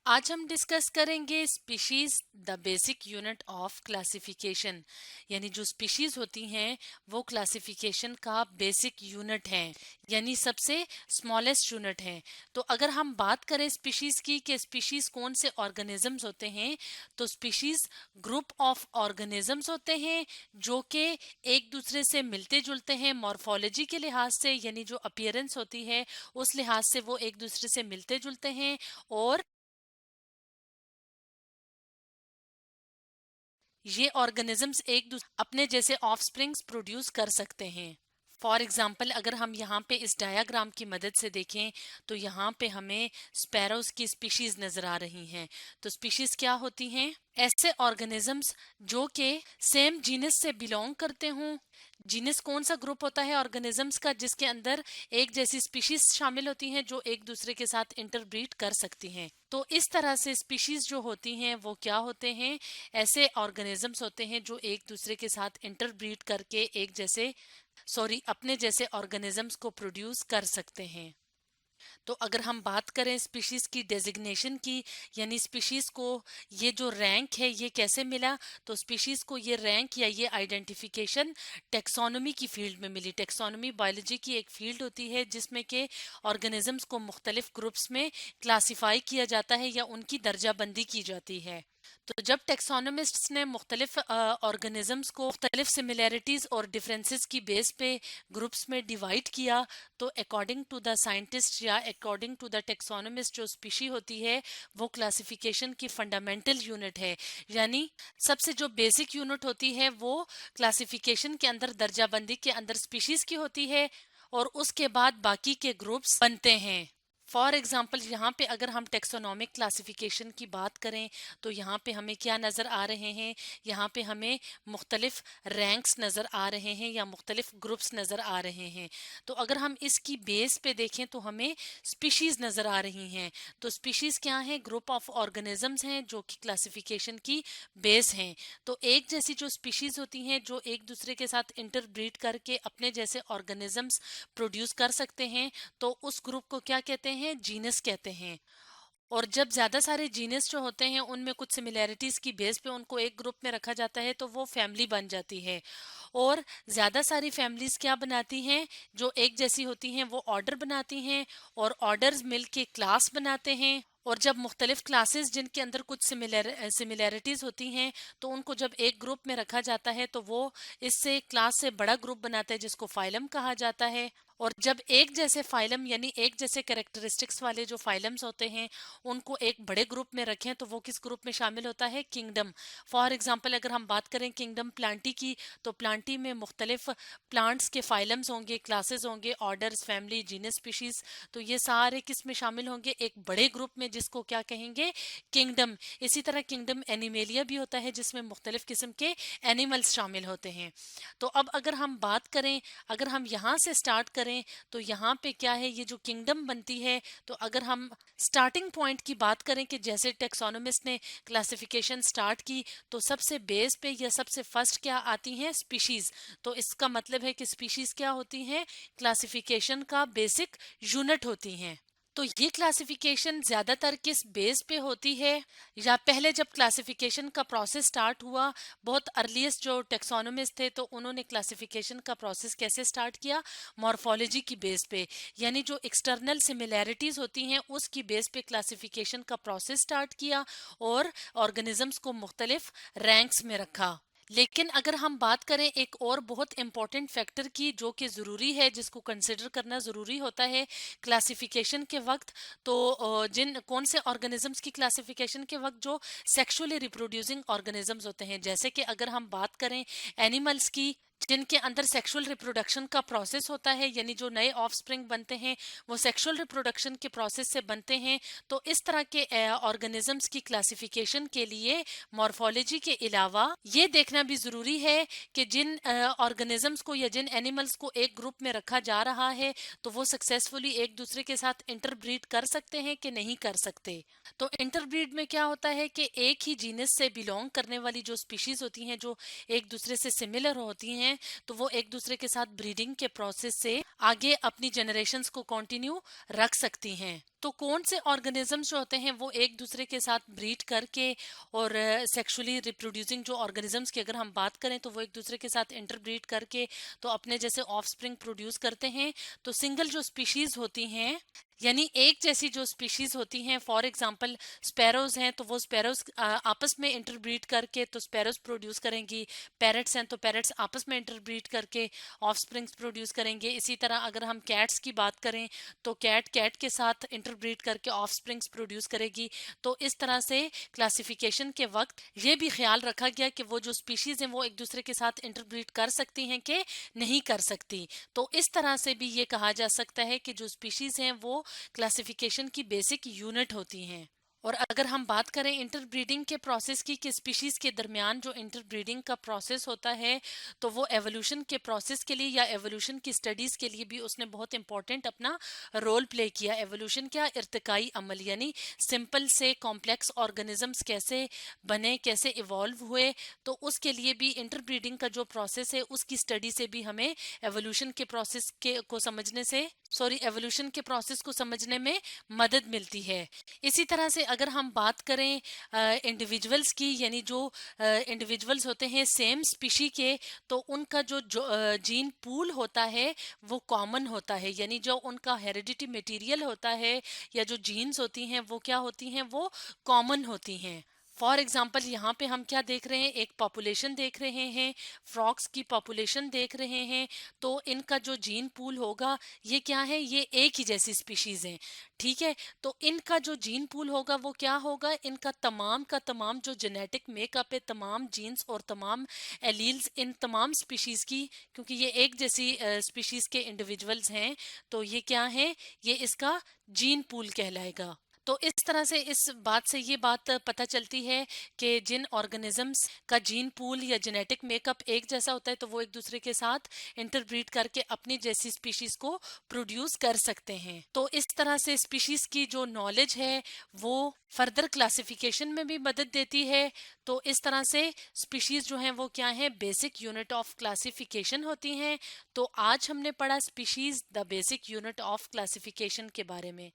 आज हम डिस्कस करेंगे species the basic unit of classification. यानी जो स्पीशीज होती हैं वो क्लासिफिकेशन का बेसिक यूनिट है, यानी सबसे स्मॉलेस्ट यूनिट है। तो अगर हम बात करें स्पीशीज की कि स्पीशीज कौन से ऑर्गेनिजम्स होते हैं, तो स्पीशीज ग्रुप ऑफ ऑर्गेनिजम्स होते हैं जो कि एक दूसरे से मिलते जुलते हैं मॉर्फोलॉजी के लिहाज से, यानी जो अपीयरेंस होती है उस लिहाज से वो एक दूसरे से मिलते जुलते हैं और ये ऑर्गेनिजम्स एक दूसरे अपने जैसे ऑफस्प्रिंग्स प्रोड्यूस कर सकते हैं। फॉर एग्जाम्पल अगर हम यहाँ पे इस डायाग्राम की मदद से देखें तो यहाँ पे हमें स्पैरोज की स्पीशीज नजर आ रही हैं। तो स्पीशीज क्या होती हैं? ऐसे ऑर्गेनिजम्स जो कि सेम जीनस से बिलोंग करते हों। जीनस कौन सा ग्रुप होता है ऑर्गेनिजम्स का जिसके अंदर एक जैसी स्पीशीज शामिल होती हैं जो एक दूसरे के साथ इंटरब्रीड कर सकती हैं। तो इस तरह से स्पीशीज जो होती हैं वो क्या होते हैं? ऐसे ऑर्गेनिजम्स होते हैं जो एक दूसरे के साथ इंटरब्रीड करके अपने जैसे ऑर्गेनिजम्स को प्रोड्यूस कर सकते हैं। तो अगर हम बात करें स्पीशीज की डेजिग्नेशन की, यानी स्पीशीज को ये जो रैंक है ये कैसे मिला, तो स्पीशीज को ये रैंक या ये आइडेंटिफिकेशन टेक्सोनोमी की फील्ड में मिली। टेक्सोनोमी बायोलॉजी की एक फील्ड होती है जिसमें के ऑर्गेनिजम्स को मुख्तलिफ ग्रुप्स में क्लासिफाई किया जाता है या उनकी दर्जाबंदी की जाती है। तो जब टेक्सोनोमिस्ट्स ने मुख्तलिफ ऑर्गेनिजम्स को मुख्तलिफ सिमिलैरिटीज और डिफरेंसेस की बेस पे ग्रुप्स में डिवाइड किया, तो अकॉर्डिंग टू द साइंटिस्ट या अकॉर्डिंग टू द टेक्सोनोमिस्ट जो स्पीशी होती है वो क्लासिफिकेशन की फंडामेंटल यूनिट है। यानी सबसे जो बेसिक यूनिट होती है वो क्लासिफिकेशन के अंदर दर्जाबंदी के अंदर स्पीशीज की होती है और उसके बाद बाकी के ग्रुप्स बनते हैं। फॉर एग्जाम्पल यहाँ पे अगर हम टेक्सोनॉमिक क्लासिफिकेशन की बात करें तो यहाँ पे हमें क्या नज़र आ रहे हैं? यहाँ पे हमें मुख्तलिफ रैंक्स नज़र आ रहे हैं या मुख्तलिफ ग्रुप्स नज़र आ रहे हैं। तो अगर हम इसकी बेस पे देखें तो हमें स्पीशीज़ नज़र आ रही हैं। तो स्पीशीज़ क्या हैं? ग्रुप ऑफ ऑर्गेनिजम्स हैं जो कि क्लासिफिकेशन की बेस हैं। तो एक जैसी जो स्पीशीज़ होती हैं जो एक दूसरे के साथ इंटरब्रीड करके अपने जैसे ऑर्गेनिजम्स प्रोड्यूस कर सकते हैं, तो उस ग्रुप को क्या कहते हैं? जीनस कहते हैं। और जब ज्यादा सारे जीनस जो होते हैं उनमें कुछ सिमिलैरिटीज की बेस पे उनको एक ग्रुप में रखा जाता है तो वो फैमिली बन जाती है। और ज्यादा सारी फैमिलीज क्या बनाती हैं? जो एक जैसी होती हैं वो ऑर्डर बनाती हैं और ऑर्डर्स मिलके क्लास बनाते हैं। और जब मुख्तलिफ क्लासेस जिनके अंदर कुछ सिमिलैरिटीज होती हैं तो उनको जब एक ग्रुप में रखा जाता है तो वो इससे क्लास से बड़ा ग्रुप बनाता है जिसको फाइलम कहा जाता है। और जब एक जैसे फाइलम यानी एक जैसे कैरेक्टरिस्टिक्स वाले जो फाइलम्स होते हैं उनको एक बड़े ग्रुप में रखें तो वो किस ग्रुप में शामिल होता है? किंगडम। फॉर एग्जांपल अगर हम बात करें किंगडम प्लांटी की, तो प्लांटी में मुख्तलिफ प्लांट्स के फाइलम्स होंगे, क्लासेस होंगे, ऑर्डर्स, फैमिली, जीनस, स्पीशीज। तो ये सारे किस में शामिल होंगे? एक बड़े ग्रुप में जिसको क्या कहेंगे? किंगडम। इसी तरह किंगडम एनिमेलिया भी होता है जिसमें मुख्तलिफ किस्म के एनिमल्स शामिल होते हैं। तो अब अगर हम बात करें, अगर हम यहाँ से स्टार्ट करें तो यहाँ पे क्या है? ये जो किंगडम बनती है, तो अगर हम स्टार्टिंग पॉइंट की बात करें कि जैसे टेक्सोनोमिस्ट ने क्लासिफिकेशन स्टार्ट की तो सबसे बेस पे या सबसे फर्स्ट क्या आती हैं? स्पीशीज। तो इसका मतलब है कि स्पीशीज क्या होती हैं? क्लासिफिकेशन का बेसिक यूनिट होती हैं। तो ये क्लासिफिकेशन ज्यादातर किस बेस पे होती है? या पहले जब क्लासिफिकेशन का प्रोसेस स्टार्ट हुआ, बहुत अर्लीस्ट जो टेक्सोनोमिस्ट थे तो उन्होंने क्लासिफिकेशन का प्रोसेस कैसे स्टार्ट किया? मॉर्फोलॉजी की बेस पे, यानी जो एक्सटर्नल सिमिलैरिटीज होती हैं उसकी बेस पे क्लासिफिकेशन का प्रोसेस स्टार्ट किया और ऑर्गेनिजम्स को मुख्तलिफ रैंक्स में रखा। लेकिन अगर हम बात करें एक और बहुत इंपॉर्टेंट फैक्टर की जो कि ज़रूरी है, जिसको कंसिडर करना ज़रूरी होता है क्लासिफिकेशन के वक्त, तो जिन कौन से ऑर्गेनिजम्स की क्लासिफिकेशन के वक्त? जो सेक्सुअली रिप्रोड्यूसिंग ऑर्गेनिजम्स होते हैं। जैसे कि अगर हम बात करें एनिमल्स की जिनके अंदर सेक्सुअल रिप्रोडक्शन का प्रोसेस होता है, यानी जो नए ऑफस्प्रिंग बनते हैं वो सेक्सुअल रिप्रोडक्शन के प्रोसेस से बनते हैं। तो इस तरह के ऑर्गेनिजम्स की क्लासिफिकेशन के लिए मॉर्फोलॉजी के अलावा ये देखना भी जरूरी है कि जिन ऑर्गेनिजम्स को या जिन एनिमल्स को एक ग्रुप में रखा जा रहा है तो वो सक्सेसफुली एक दूसरे के साथ इंटरब्रीड कर सकते हैं कि नहीं कर सकते। तो इंटरब्रीड में क्या होता है कि एक ही जीनस से बिलोंग करने वाली जो स्पीशीज होती हैं जो एक दूसरे से सिमिलर होती हैं हैं तो वो एक दूसरे के साथ ब्रीडिंग के प्रोसेस से आगे अपनी जनरेशन्स को कंटिन्यू रख सकती हैं। तो कौन से ऑर्गेनिजम्स जो होते हैं वो एक दूसरे के साथ ब्रीड करके और सेक्सुअली रिप्रोड्यूसिंग जो ऑर्गेनिजम्स की अगर हम बात करें तो वो एक दूसरे के साथ इंटरब्रीड करके तो अपने जैसे ऑफस्प्रिंग प्रोड्यूस करते हैं। तो सिंगल जो स्पीशीज होती हैं यानी एक जैसी जो स्पीशीज होती हैं, फॉर एग्जांपल स्पैरोज हैं तो वो स्पैरोज आपस में इंटरब्रीड करके तो स्पैरोज प्रोड्यूस करेंगी। पैरट्स हैं तो पैरट्स आपस में इंटरब्रीड करके ऑफस्प्रिंग्स प्रोड्यूस करेंगे। इसी तरह अगर हम कैट्स की बात करें तो कैट कैट के साथ इंटरब्रीड करके ऑफस्प्रिंग्स प्रोड्यूस करेगी। तो इस तरह से क्लासिफिकेशन के वक्त ये भी ख्याल रखा गया कि वो जो स्पीशीज हैं वो एक दूसरे के साथ इंटरब्रीड कर सकती हैं कि नहीं कर सकती। तो इस तरह से भी ये कहा जा सकता है कि जो स्पीशीज हैं वो क्लासिफिकेशन की बेसिक यूनिट होती हैं। और अगर हम बात करें इंटरब्रीडिंग के प्रोसेस की कि स्पीशीज के दरमियान जो इंटरब्रीडिंग का प्रोसेस होता है तो वो एवोल्यूशन के प्रोसेस के लिए या एवोल्यूशन की स्टडीज के लिए भी उसने बहुत इंपॉर्टेंट अपना रोल प्ले किया। एवोल्यूशन क्या, इर्तिकाई अमल, यानी सिंपल से कॉम्प्लेक्स ऑर्गेनिजम्स कैसे बने, कैसे इवॉल्व हुए, तो उसके लिए भी इंटरब्रीडिंग का जो प्रोसेस है उसकी स्टडी से भी हमें एवोल्यूशन के प्रोसेस के को समझने से एवोल्यूशन के प्रोसेस को समझने में मदद मिलती है। इसी तरह से अगर हम बात करें इंडिविजुअल्स की, यानी जो इंडिविजुअल्स होते हैं सेम स्पीशी के, तो उनका जो जीन पूल होता है वो कॉमन होता है, यानी जो उनका हेरिडिटी मटेरियल होता है या जो जीन्स होती हैं वो क्या होती हैं, वो कॉमन होती हैं। फॉर एग्जाम्पल यहाँ पे हम क्या देख रहे हैं, एक पॉपुलेशन देख रहे हैं, फ्रॉक्स की पॉपुलेशन देख रहे हैं। तो इनका जो जीन पूल होगा ये क्या है, ये एक ही जैसी स्पीशीज हैं, ठीक है। तो इनका जो जीन पूल होगा वो क्या होगा, इनका तमाम का तमाम जो जेनेटिक मेकअप है, तमाम जीन्स और तमाम एलील्स इन तमाम स्पीशीज की, क्योंकि ये एक जैसी स्पीशीज के इंडिविजुअल्स हैं, तो ये क्या है, ये इसका जीन पूल कहलाएगा। तो इस तरह से इस बात से ये बात पता चलती है कि जिन ऑर्गेनिजम्स का जीन पूल या जेनेटिक मेकअप एक जैसा होता है तो वो एक दूसरे के साथ इंटरब्रीड करके अपनी जैसी स्पीशीज को प्रोड्यूस कर सकते हैं। तो इस तरह से स्पीशीज की जो नॉलेज है वो फर्दर क्लासिफिकेशन में भी मदद देती है। तो इस तरह से स्पीशीज जो हैं वो क्या है, बेसिक यूनिट ऑफ क्लासिफिकेशन होती हैं। तो आज हमने पढ़ा species the basic unit of classification के बारे में।